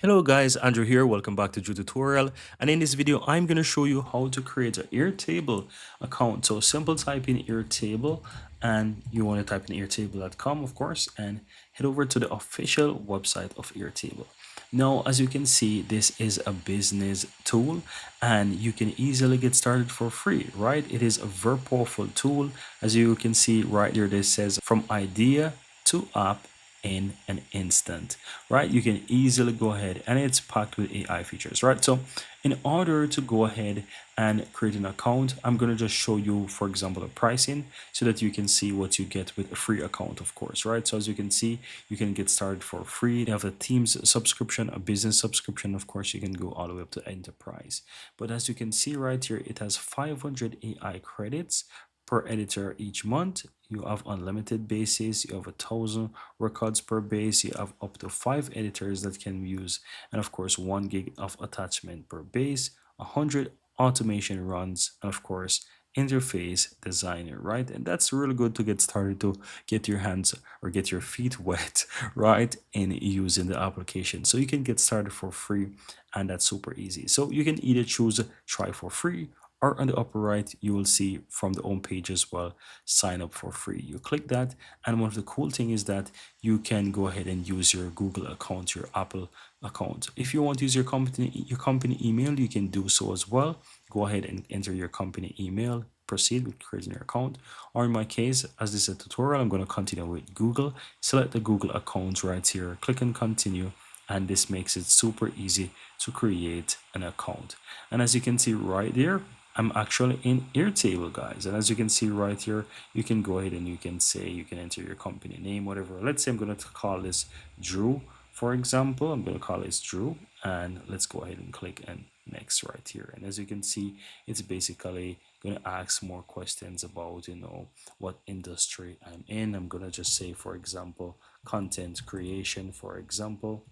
Hello guys, Andrew here. Welcome back to Drew Tutorial. And in this video, I'm going to show you how to create an Airtable account. So simple, type in Airtable and you want to type in airtable.com, of course, and head over to the official website of Airtable. Now, as you can see, this is a business tool and you can easily get started for free, right? It is a very powerful tool. As you can see right here, this says from idea to app in an instant, right? You can easily go ahead and it's packed with AI features, right? So in order to go ahead and create an account, I'm going to just show you, for example, a pricing so that you can see what you get with a free account, of course, right? So as you can see, you can get started for free. You have a Teams subscription, a business subscription. Of course, you can go all the way up to enterprise. But as you can see right here, it has 500 AI credits per editor each month. You have unlimited bases, you have 1,000 records per base, you have up to 5 editors that can use, and of course 1 gig of attachment per base, 100 automation runs, and of course interface designer, right? And that's really good to get started, to get your hands or get your feet wet, right, in using the application. So you can get started for free, and that's super easy. So you can either choose try for free, or on the upper right you will see from the home page as well, sign up for free. You click that, and one of the cool thing is that you can go ahead and use your Google account, your Apple account. If you want to use your company email, you can do so as well. Go ahead and enter your company email, proceed with creating your account. Or in my case, as this is a tutorial, I'm going to continue with Google. Select the Google account right here, click on continue, and this makes it super easy to create an account. And as you can see right there, I'm actually in Airtable, guys. And as you can see right here, you can go ahead and you can say, you can enter your company name, whatever. Let's say I'm going to call this Drew, for example. I'm going to call this Drew, and let's go ahead and click and next right here. And as you can see, it's basically going to ask more questions about, what industry I'm in. I'm going to just say, for example, content creation, for example,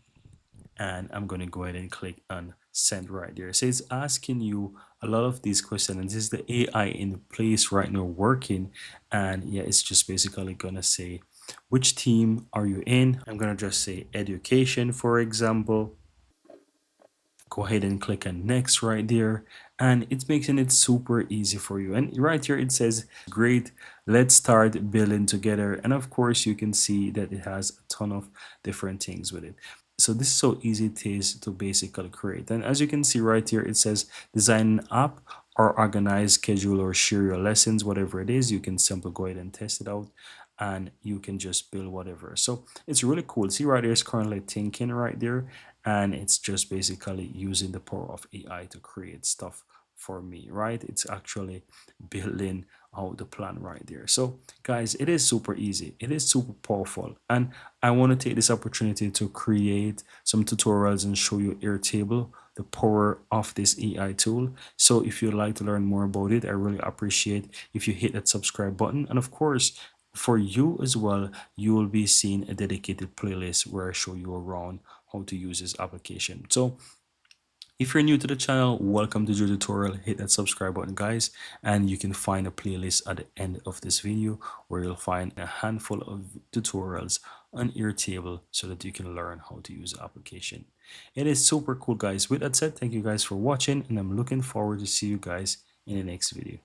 and I'm going to go ahead and click on send right there. So it's asking you a lot of these questions, and this is the AI in place right now working. And yeah, it's just basically going to say, which team are you in? I'm going to just say education, for example. Go ahead and click on next right there, and it's making it super easy for you. And right here it says great, let's start building together. And of course you can see that it has a ton of different things with it. So this is so easy it is to basically create. And as you can see right here, it says design an app or organize, schedule, or share your lessons, whatever it is. You can simply go ahead and test it out, and you can just build whatever. So it's really cool. See right there, it's currently thinking right there, and it's just basically using the power of AI to create stuff for me, right? It's actually building out the plan right there. So guys, it is super easy, it is super powerful, and I want to take this opportunity to create some tutorials and show you Airtable, the power of this AI tool. So if you'd like to learn more about it, I really appreciate if you hit that subscribe button. And of course, for you as well, you will be seeing a dedicated playlist where I show you around how to use this application. So if you're new to the channel, welcome to the tutorial. Hit that subscribe button, guys, and you can find a playlist at the end of this video where you'll find a handful of tutorials on Airtable so that you can learn how to use the application. It is super cool, guys. With that said, thank you guys for watching, and I'm looking forward to see you guys in the next video.